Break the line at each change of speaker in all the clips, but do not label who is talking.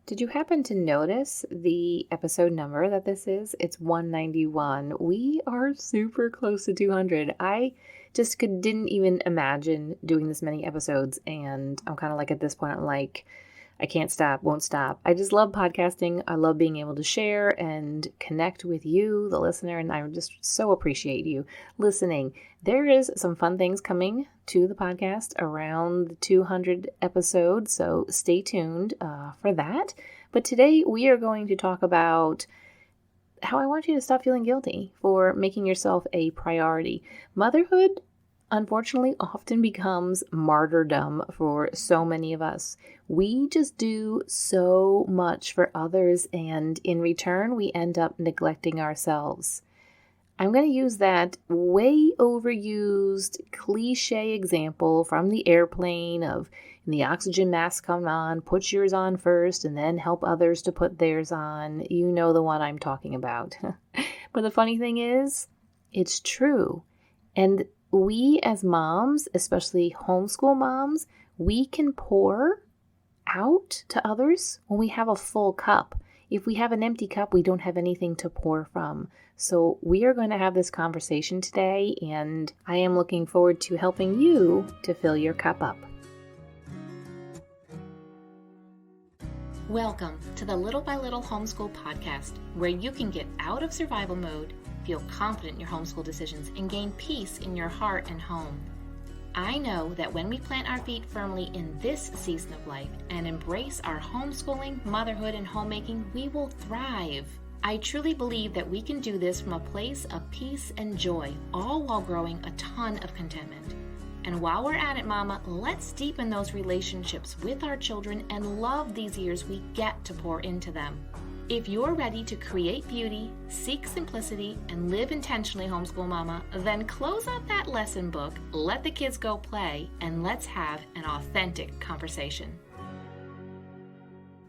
Did you happen to notice the episode number that this is? It's 191. We are super close to 200. I just didn't even imagine doing this many episodes, and I'm kind of like at this point, I'm like, I can't stop, won't stop. I just love podcasting. I love being able to share and connect with you, the listener, and I just so appreciate you listening. There is some fun things coming to the podcast around the 200 episodes, so stay tuned for that. But today we are going to talk about how I want you to stop feeling guilty for making yourself a priority. Motherhood, unfortunately, often becomes martyrdom for so many of us. We just do so much for others, and in return, we end up neglecting ourselves. I'm going to use that way overused cliche example from the airplane of the oxygen mask come on, put yours on first, and then help others to put theirs on. You know the one I'm talking about. But the funny thing is, it's true. And we as moms, especially homeschool moms, we can pour out to others when we have a full cup. If we have an empty cup, we don't have anything to pour from. So we are going to have this conversation today, and I am looking forward to helping you to fill your cup up.
Welcome to the Little by Little Homeschool podcast, where you can get out of survival mode, feel confident in your homeschool decisions, and gain peace in your heart and home. I know that when we plant our feet firmly in this season of life and embrace our homeschooling, motherhood, and homemaking, we will thrive. I truly believe that we can do this from a place of peace and joy, all while growing a ton of contentment. And while we're at it, Mama, let's deepen those relationships with our children and love these years we get to pour into them. If you're ready to create beauty, seek simplicity, and live intentionally, homeschool mama, then close up that lesson book, let the kids go play, and let's have an authentic conversation.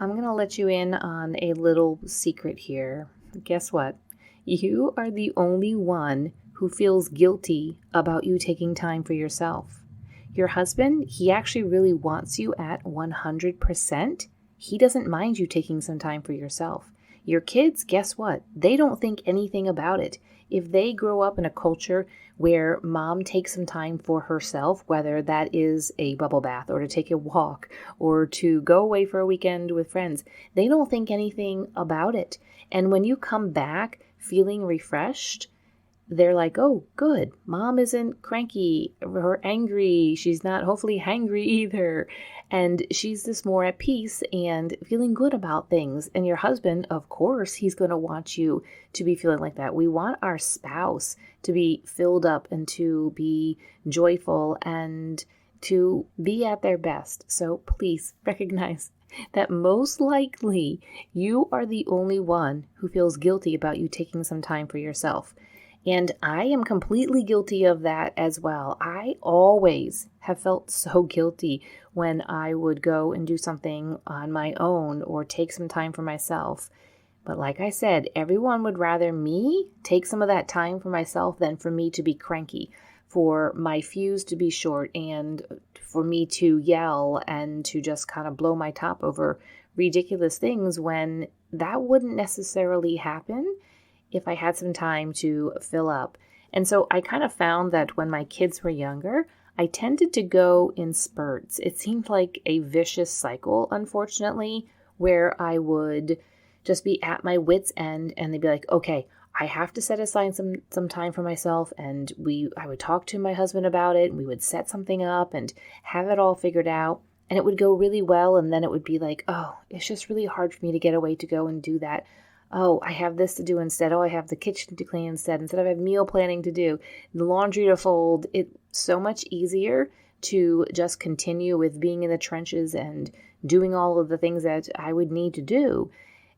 I'm going to let you in on a little secret here. Guess what? You are the only one who feels guilty about you taking time for yourself. Your husband, he actually really wants you at 100%. He doesn't mind you taking some time for yourself. Your kids, guess what? They don't think anything about it. If they grow up in a culture where mom takes some time for herself, whether that is a bubble bath or to take a walk or to go away for a weekend with friends, they don't think anything about it. And when you come back feeling refreshed, they're like, oh, good. Mom isn't cranky or angry. She's not hopefully hangry either. And she's just more at peace and feeling good about things. And your husband, of course, he's going to want you to be feeling like that. We want our spouse to be filled up and to be joyful and to be at their best. So please recognize that most likely you are the only one who feels guilty about you taking some time for yourself. And I am completely guilty of that as well. I always have felt so guilty when I would go and do something on my own or take some time for myself. But like I said, everyone would rather me take some of that time for myself than for me to be cranky, for my fuse to be short, and for me to yell and to just kind of blow my top over ridiculous things when that wouldn't necessarily happen if I had some time to fill up. And so I kind of found that when my kids were younger, I tended to go in spurts. It seemed like a vicious cycle, unfortunately, where I would just be at my wit's end and they'd be like, okay, I have to set aside some time for myself. And I would talk to my husband about it and we would set something up and have it all figured out. And it would go really well. And then it would be like, oh, it's just really hard for me to get away to go and do that. Oh, I have this to do instead. Oh, I have the kitchen to clean instead. Instead, I have meal planning to do, the laundry to fold. It's so much easier to just continue with being in the trenches and doing all of the things that I would need to do.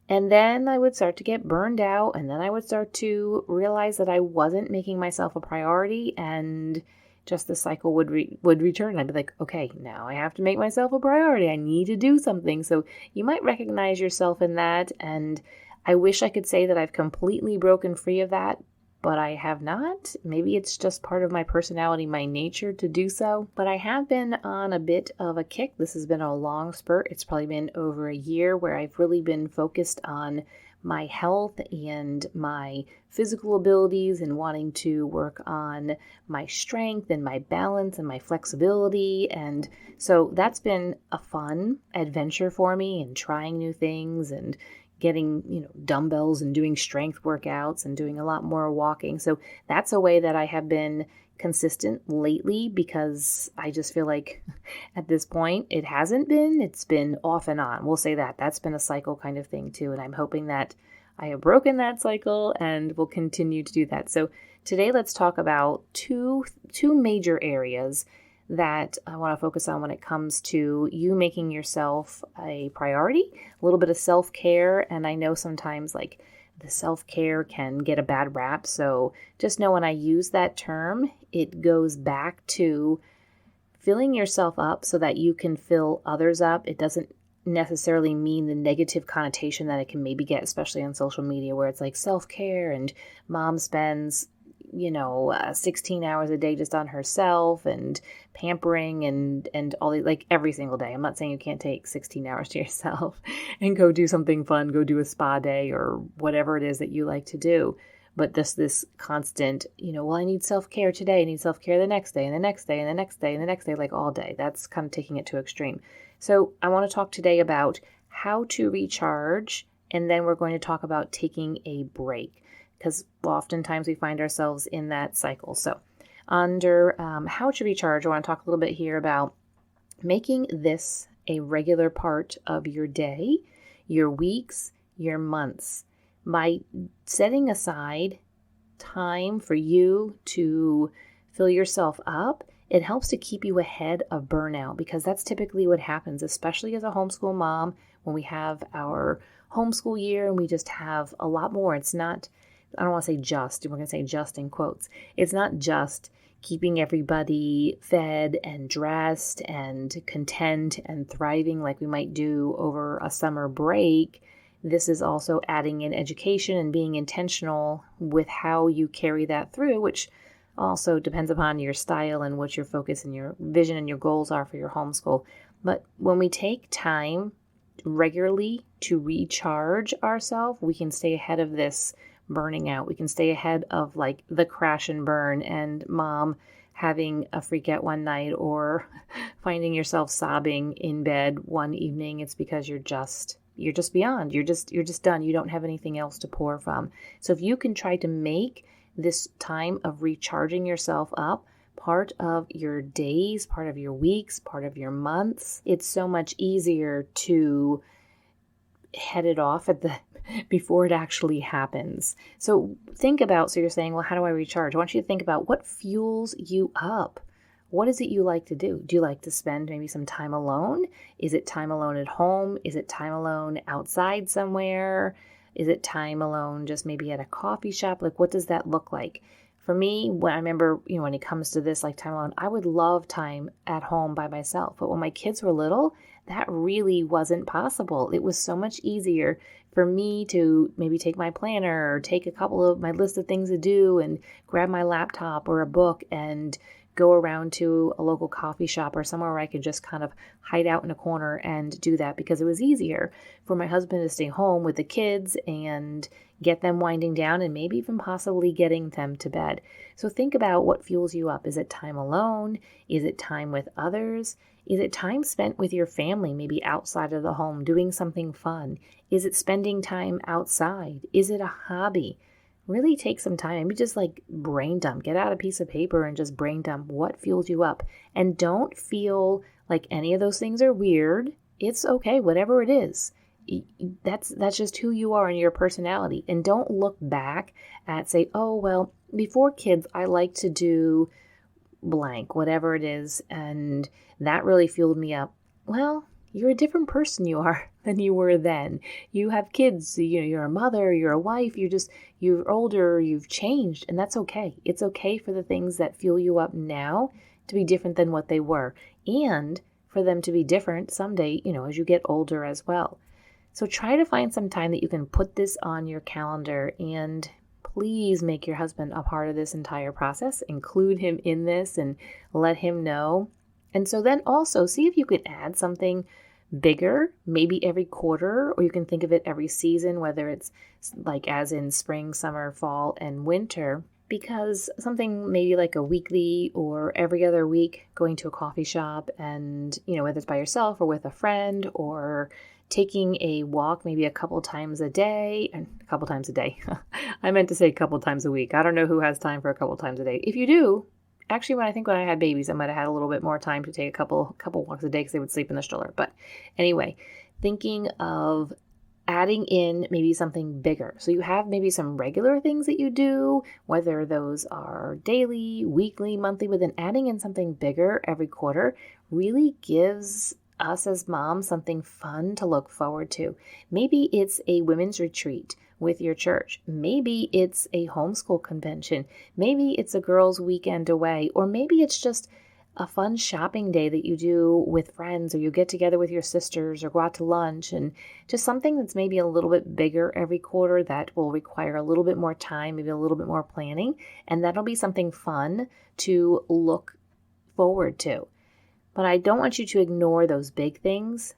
And then I would start to get burned out. And then I would start to realize that I wasn't making myself a priority. And just the cycle would return. I'd be like, okay, now I have to make myself a priority. I need to do something. So you might recognize yourself in that. And I wish I could say that I've completely broken free of that, but I have not. Maybe it's just part of my personality, my nature to do so. But I have been on a bit of a kick. This has been a long spurt. It's probably been over a year where I've really been focused on my health and my physical abilities and wanting to work on my strength and my balance and my flexibility. And so that's been a fun adventure for me, and trying new things and getting, dumbbells and doing strength workouts and doing a lot more walking. So that's a way that I have been consistent lately, because I just feel like at this point it's been off and on. We'll say that's been a cycle kind of thing too. And I'm hoping that I have broken that cycle and will continue to do that. So today let's talk about two major areas that I want to focus on when it comes to you making yourself a priority, a little bit of self-care. And I know sometimes like the self-care can get a bad rap. So just know when I use that term, it goes back to filling yourself up so that you can fill others up. It doesn't necessarily mean the negative connotation that it can maybe get, especially on social media, where it's like self-care and mom spends 16 hours a day just on herself and pampering and all the, like every single day. I'm not saying you can't take 16 hours to yourself and go do something fun, go do a spa day or whatever it is that you like to do. But this constant, well, I need self-care today, I need self-care the next day and the next day and the next day and the next day, like all day. That's kind of taking it to extreme. So I want to talk today about how to recharge, and then we're going to talk about taking a break, because oftentimes we find ourselves in that cycle. So under how to recharge, I want to talk a little bit here about making this a regular part of your day, your weeks, your months, by setting aside time for you to fill yourself up. It helps to keep you ahead of burnout, because that's typically what happens, especially as a homeschool mom, when we have our homeschool year and we just have a lot more. It's not, I don't want to say just, we're going to say just in quotes. It's not just keeping everybody fed and dressed and content and thriving like we might do over a summer break. This is also adding in education and being intentional with how you carry that through, which also depends upon your style and what your focus and your vision and your goals are for your homeschool. But when we take time regularly to recharge ourselves, we can stay ahead of this burning out. We can stay ahead of like the crash and burn and mom having a freak out one night or finding yourself sobbing in bed one evening. It's because you're just beyond. You're just done. You don't have anything else to pour from. So if you can try to make this time of recharging yourself up part of your days, part of your weeks, part of your months, it's so much easier to head it off before it actually happens. So you're saying, well, how do I recharge? I want you to think about what fuels you up. What is it you like to do? Do you like to spend maybe some time alone? Is it time alone at home? Is it time alone outside somewhere? Is it time alone just maybe at a coffee shop? Like, what does that look like? For me, when I remember, when it comes to this, like time alone, I would love time at home by myself. But when my kids were little, that really wasn't possible. It was so much easier for me to maybe take my planner or take a couple of my list of things to do and grab my laptop or a book and go around to a local coffee shop or somewhere where I could just kind of hide out in a corner and do that, because it was easier for my husband to stay home with the kids and get them winding down and maybe even possibly getting them to bed. So think about what fuels you up. Is it time alone? Is it time with others? Is it time spent with your family, maybe outside of the home, doing something fun? Is it spending time outside? Is it a hobby? Really take some time, maybe just like brain dump, get out a piece of paper and just brain dump what fuels you up. And don't feel like any of those things are weird. It's okay, whatever it is. That's just who you are and your personality. And don't look back at say, oh, well, before kids, I like to do blank, whatever it is. And that really fueled me up. Well, you're a different person you are than you were then. You have kids, you're a mother, you're a wife, you're older, you've changed, and that's okay. It's okay for the things that fuel you up now to be different than what they were, and for them to be different someday, as you get older as well. So try to find some time that you can put this on your calendar and please make your husband a part of this entire process. Include him in this and let him know. And so then also see if you can add something bigger, maybe every quarter, or you can think of it every season, whether it's like as in spring, summer, fall, and winter. Because something maybe like a weekly or every other week going to a coffee shop and, whether it's by yourself or with a friend or taking a walk maybe a couple times a day. I meant to say a couple times a week. I don't know who has time for a couple times a day. If you do, actually, when I had babies, I might have had a little bit more time to take a couple walks a day because they would sleep in the stroller. But anyway, thinking of adding in maybe something bigger. So you have maybe some regular things that you do, whether those are daily, weekly, monthly, but then adding in something bigger every quarter really gives us as moms something fun to look forward to. Maybe it's a women's retreat with your church. Maybe it's a homeschool convention. Maybe it's a girls' weekend away, or maybe it's just a fun shopping day that you do with friends, or you get together with your sisters or go out to lunch, and just something that's maybe a little bit bigger every quarter that will require a little bit more time, maybe a little bit more planning, and that'll be something fun to look forward to. But I don't want you to ignore those big things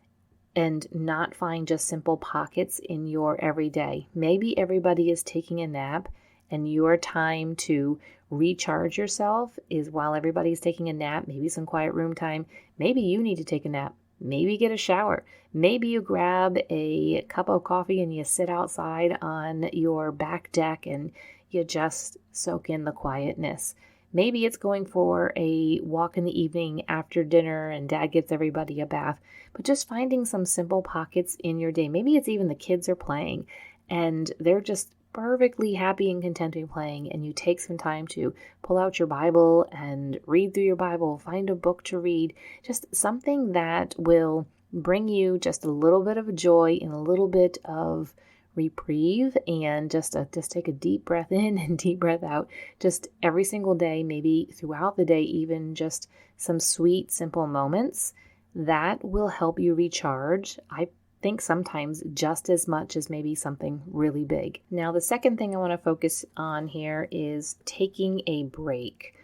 and not find just simple pockets in your everyday. Maybe everybody is taking a nap and your time to recharge yourself is while everybody's taking a nap, maybe some quiet room time. Maybe you need to take a nap. Maybe get a shower. Maybe you grab a cup of coffee and you sit outside on your back deck and you just soak in the quietness. Maybe it's going for a walk in the evening after dinner and dad gives everybody a bath, but just finding some simple pockets in your day. Maybe it's even the kids are playing and they're just perfectly happy and content to be playing, and you take some time to pull out your Bible and read through your Bible, find a book to read, just something that will bring you just a little bit of joy and a little bit of reprieve, and just take a deep breath in and deep breath out just every single day, maybe throughout the day, even just some sweet, simple moments that will help you recharge. I think sometimes just as much as maybe something really big. Now, the second thing I want to focus on here is taking a break.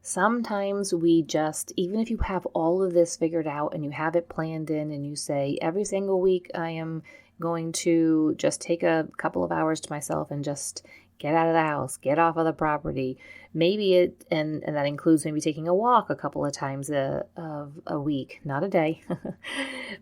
Sometimes we just, even if you have all of this figured out and you have it planned in and you say, every single week I am going to just take a couple of hours to myself and just get out of the house, get off of the property. Maybe it, and that includes maybe taking a walk a couple of times a week, not a day,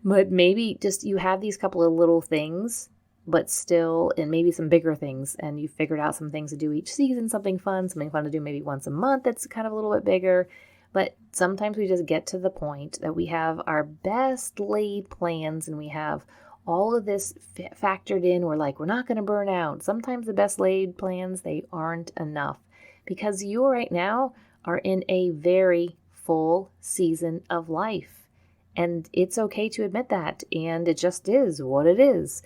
but maybe just you have these couple of little things, but still, and maybe some bigger things, and you figured out some things to do each season, something fun to do maybe once a month that's kind of a little bit bigger. But sometimes we just get to the point that we have our best laid plans and we have all of this factored in. We're not going to burn out. Sometimes the best laid plans, they aren't enough because you right now are in a very full season of life. And it's okay to admit that. And it just is what it is.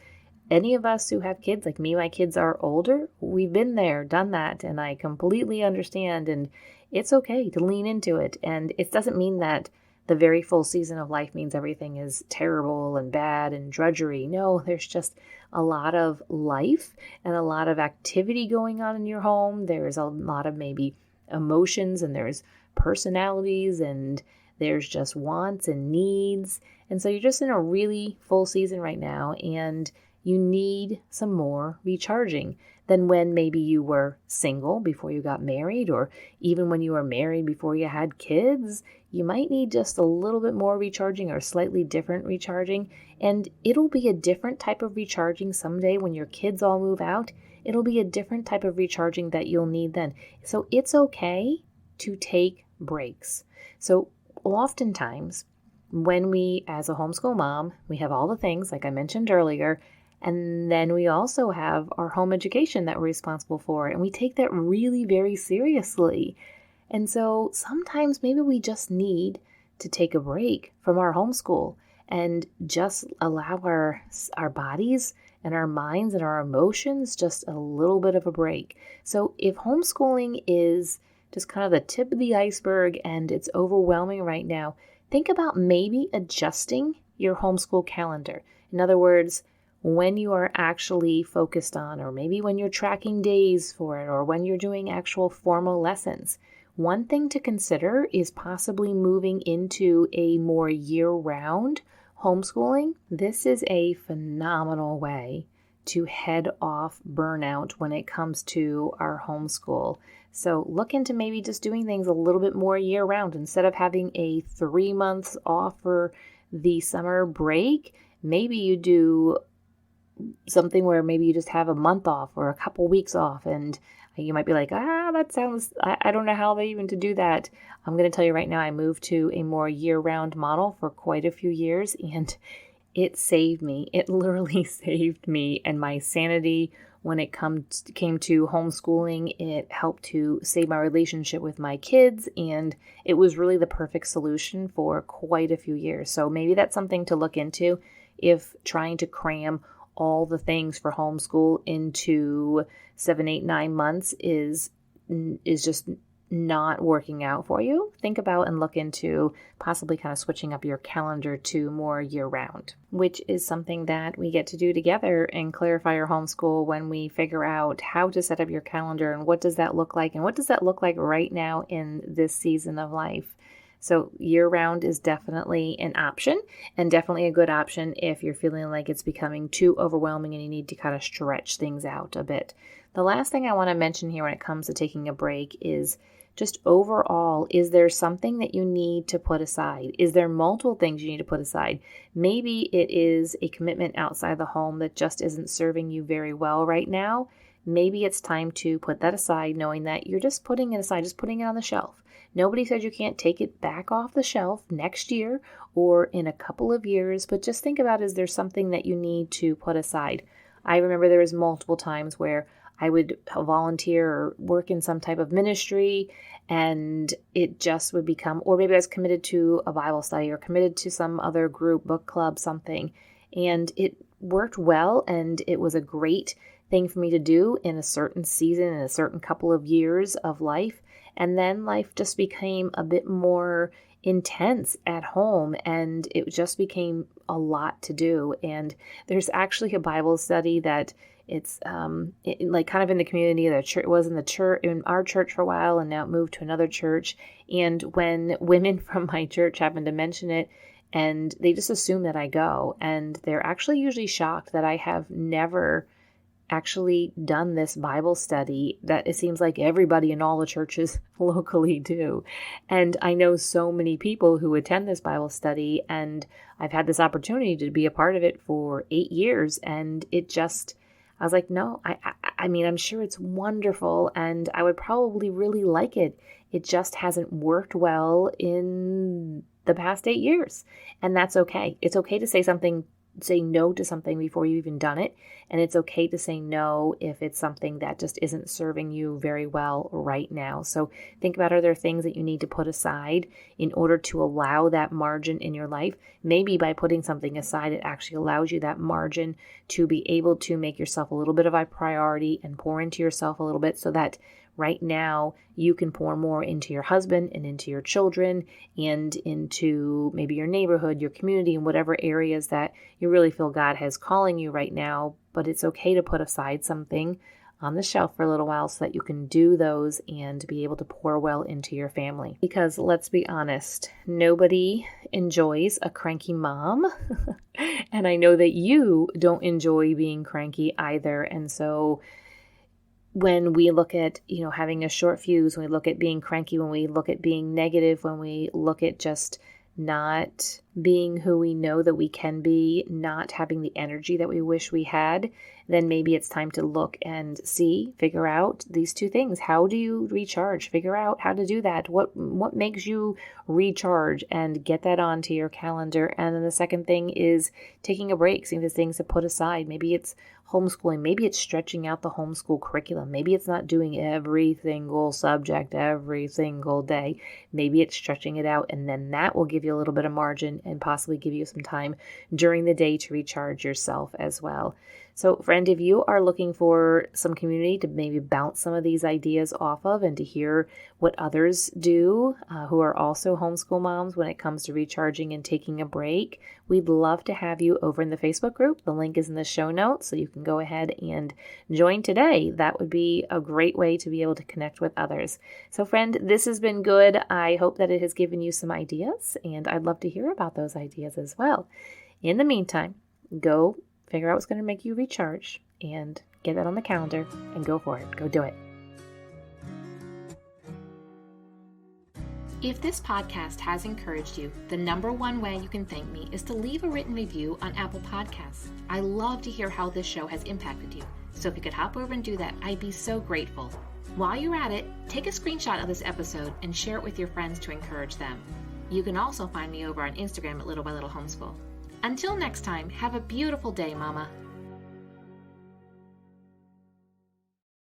Any of us who have kids, like me, my kids are older. We've been there, done that. And I completely understand. And it's okay to lean into it. And it doesn't mean that the very full season of life means everything is terrible and bad and drudgery. No, there's just a lot of life and a lot of activity going on in your home. There's a lot of maybe emotions and there's personalities and there's just wants and needs. And so you're just in a really full season right now and you need some more recharging than when maybe you were single before you got married, or even when you were married before you had kids. You might need just a little bit more recharging or slightly different recharging, and it'll be a different type of recharging someday when your kids all move out. It'll be a different type of recharging that you'll need then. So it's okay to take breaks. So oftentimes when we, as a homeschool mom, we have all the things like I mentioned earlier, and then we also have our home education that we're responsible for, and we take that really very seriously. And so sometimes maybe we just need to take a break from our homeschool and just allow our bodies and our minds and our emotions just a little bit of a break. So if homeschooling is just kind of the tip of the iceberg and it's overwhelming right now, think about maybe adjusting your homeschool calendar. In other words, when you are actually focused on, or maybe when you're tracking days for it, or when you're doing actual formal lessons. One thing to consider is possibly moving into a more year-round homeschooling. This is a phenomenal way to head off burnout when it comes to our homeschool. So look into maybe just doing things a little bit more year-round. Instead of having a 3 months off for the summer break, maybe you do something where maybe you just have a month off or a couple weeks off, and you might be like, that sounds, I don't know how they even to do that. I'm going to tell you right now, I moved to a more year-round model for quite a few years, and it saved me. It literally saved me and my sanity when it came to homeschooling. It helped to save my relationship with my kids, and it was really the perfect solution for quite a few years. So maybe that's something to look into if trying to cram all the things for homeschool into 7, 8, 9 months is just not working out for you. Think about and look into possibly kind of switching up your calendar to more year-round, which is something that we get to do together and clarify your homeschool when we figure out how to set up your calendar and what does that look like and what does that look like right now in this season of life. So year-round is definitely an option, and definitely a good option if you're feeling like it's becoming too overwhelming and you need to kind of stretch things out a bit. The last thing I want to mention here when it comes to taking a break is just overall, is there something that you need to put aside? Is there multiple things you need to put aside? Maybe it is a commitment outside the home that just isn't serving you very well right now. Maybe it's time to put that aside, knowing that you're just putting it aside, just putting it on the shelf. Nobody said you can't take it back off the shelf next year or in a couple of years, but just think about, is there something that you need to put aside? I remember there was multiple times where I would volunteer or work in some type of ministry, and it just would become, or maybe I was committed to a Bible study or committed to some other group, book club, something, and it worked well, and it was a great thing for me to do in a certain season, in a certain couple of years of life. And then life just became a bit more intense at home, and it just became a lot to do. And there's actually a Bible study that it's like kind of in the community. The church, it was in the church, in our church for a while, and now it moved to another church. And when women from my church happened to mention it, and they just assume that I go, and they're actually usually shocked that I have never actually done this Bible study that it seems like everybody in all the churches locally do. And I know so many people who attend this Bible study, and I've had this opportunity to be a part of it for 8 years, and it just, I was like, no, I mean, I'm sure it's wonderful, and I would probably really like it. It just hasn't worked well in the past 8 years, and that's okay. It's okay to say no to something before you've even done it. And it's okay to say no if it's something that just isn't serving you very well right now. So think about, are there things that you need to put aside in order to allow that margin in your life? Maybe by putting something aside, it actually allows you that margin to be able to make yourself a little bit of a priority and pour into yourself a little bit, so that right now you can pour more into your husband and into your children and into maybe your neighborhood, your community, and whatever areas that you really feel God has calling you right now. But it's okay to put aside something on the shelf for a little while so that you can do those and be able to pour well into your family. Because let's be honest, nobody enjoys a cranky mom. And I know that you don't enjoy being cranky either. And so when we look at, having a short fuse, when we look at being cranky, when we look at being negative, when we look at just not being who we know that we can be, not having the energy that we wish we had, then maybe it's time to look and figure out these two things. How do you recharge? Figure out how to do that. What makes you recharge, and get that onto your calendar. And then the second thing is taking a break, seeing the things to put aside. Maybe it's homeschooling. Maybe it's stretching out the homeschool curriculum. Maybe it's not doing every single subject every single day. Maybe it's stretching it out, and then that will give you a little bit of margin and possibly give you some time during the day to recharge yourself as well. So friend, if you are looking for some community to maybe bounce some of these ideas off of and to hear what others do who are also homeschool moms when it comes to recharging and taking a break, we'd love to have you over in the Facebook group. The link is in the show notes, so you can go ahead and join today. That would be a great way to be able to connect with others. So friend, this has been good. I hope that it has given you some ideas, and I'd love to hear about those ideas as well. In the meantime, go figure out what's going to make you recharge and get that on the calendar and go for it. Go do it.
If this podcast has encouraged you, the number one way you can thank me is to leave a written review on Apple Podcasts. I love to hear how this show has impacted you. So if you could hop over and do that, I'd be so grateful. While you're at it, take a screenshot of this episode and share it with your friends to encourage them. You can also find me over on Instagram at Little by Little Homeschool. Until next time, have a beautiful day, Mama.